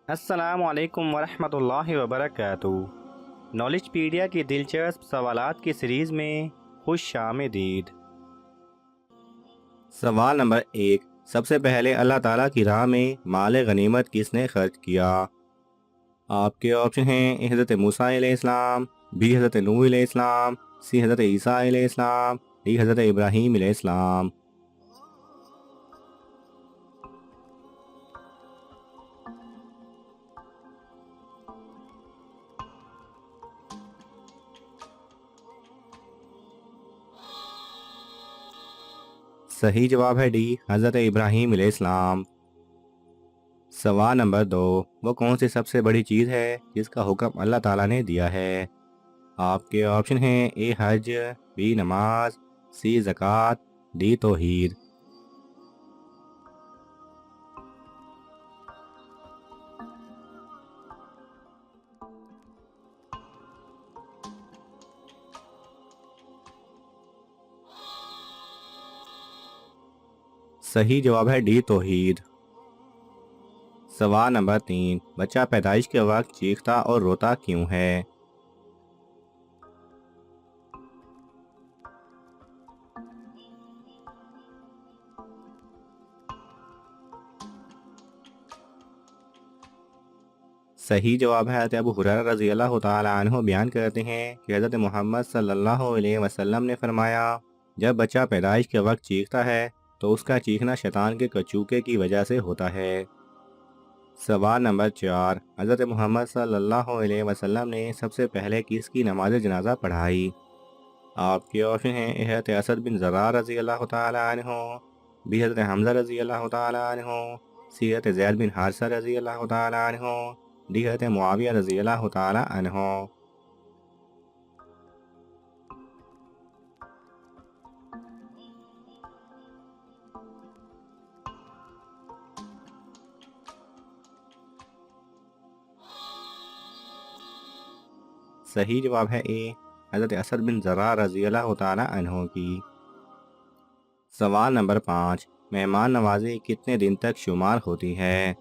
السلام علیکم ورحمۃ اللہ وبرکاتہ۔ نالج پیڈیا کی دلچسپ سوالات کی سیریز میں خوش آمدید۔ سوال نمبر 1، سب سے پہلے اللہ تعالیٰ کی راہ میں مال غنیمت کس نے خرچ کیا؟ آپ کے آپشن ہیں حضرت موسیٰ علیہ السلام، بی حضرت نوح علیہ السلام، سی حضرت عیسیٰ علیہ السلام، ڈی حضرت ابراہیم علیہ السلام۔ صحیح جواب ہے ڈی حضرت ابراہیم علیہ السلام۔ سوال نمبر 2، وہ کون سی سب سے بڑی چیز ہے جس کا حکم اللہ تعالیٰ نے دیا ہے؟ آپ کے آپشن ہیں اے حج، بی نماز، سی زکوٰۃ، ڈی توحید۔ صحیح جواب ہے ڈی توحید۔ سوال نمبر 3، بچہ پیدائش کے وقت چیختا اور روتا کیوں ہے؟ صحیح جواب ہے حضرت ابو ہریرہ رضی اللہ تعالیٰ عنہ بیان کرتے ہیں کہ حضرت محمد صلی اللہ علیہ وسلم نے فرمایا، جب بچہ پیدائش کے وقت چیختا ہے تو اس کا چیخنا شیطان کے کچوکے کی وجہ سے ہوتا ہے۔ سوال نمبر 4، حضرت محمد صلی اللہ علیہ وسلم نے سب سے پہلے کس کی نماز جنازہ پڑھائی؟ آپ کے آپشن ہیں حضرت اسد بن زرار رضی اللہ تعالیٰ عنہ، بی حضرت حمزہ رضی اللہ تعالیٰ عنہ، سی حضرت زید بن حارثہ رضی اللہ تعالیٰ عنہ، ڈی حضرت معاویہ رضی اللہ تعالیٰ عنہ۔ صحیح جواب ہے اے حضرت اسد بن زرار رضی اللہ تعالیٰ عنہ کی۔ سوال نمبر 5، مہمان نوازی کتنے دن تک شمار ہوتی ہے؟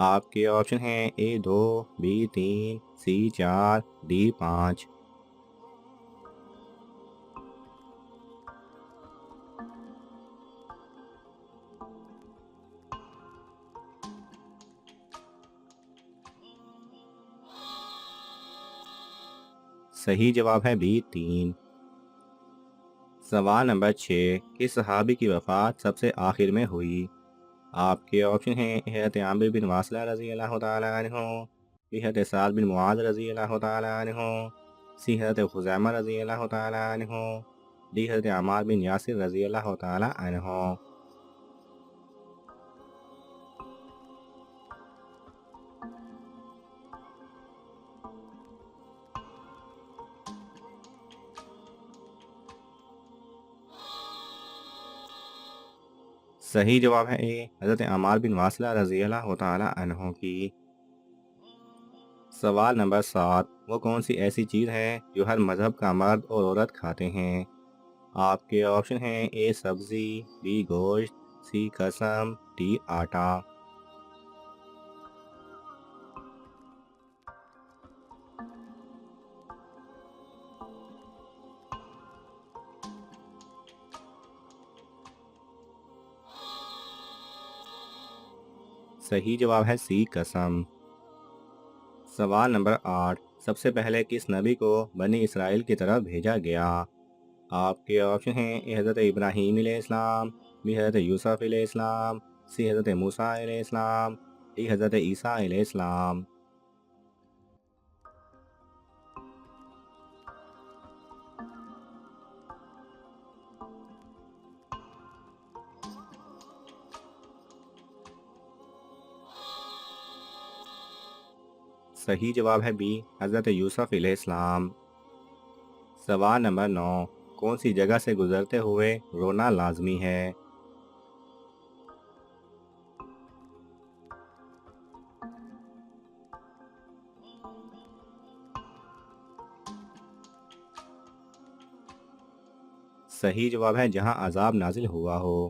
آپ کے آپشن ہیں اے 2، بی 3، سی 4، ڈی 5۔ صحیح جواب ہے بی 3۔ سوال نمبر 6، کس صحابی کی وفات سب سے آخر میں ہوئی؟ آپ کے آپشن ہیں حضرت عامر بن واصلہ رضی اللہ تعالیٰ عنہ، بی حضرت سعد بن معاذ رضی اللہ تعالیٰ عنہ، سی حضرت خزیمہ رضی اللہ تعالیٰ عنہ، ڈی حضرت عمار بن یاسر رضی اللہ تعالیٰ عنہ۔ صحیح جواب ہے اے حضرت عمار بن واصلہ رضی اللہ تعالیٰ عنہ کی۔ سوال نمبر 7، وہ کون سی ایسی چیز ہے جو ہر مذہب کا مرد اور عورت کھاتے ہیں؟ آپ کے آپشن ہیں اے سبزی، بی گوشت، سی قسم، ڈی آٹا۔ صحیح جواب ہے سی قسم۔ سوال نمبر 8، سب سے پہلے کس نبی کو بنی اسرائیل کی طرف بھیجا گیا؟ آپ کے آپشن ہیں اے حضرت ابراہیم علیہ السلام، بی حضرت یوسف علیہ السلام، سی حضرت موسیٰ علیہ السلام، ڈی حضرت عیسیٰ علیہ السلام۔ صحیح جواب ہے بی حضرت یوسف علیہ السلام۔ سوال نمبر 9، کون سی جگہ سے گزرتے ہوئے رونا لازمی ہے؟ صحیح جواب ہے جہاں عذاب نازل ہوا ہو۔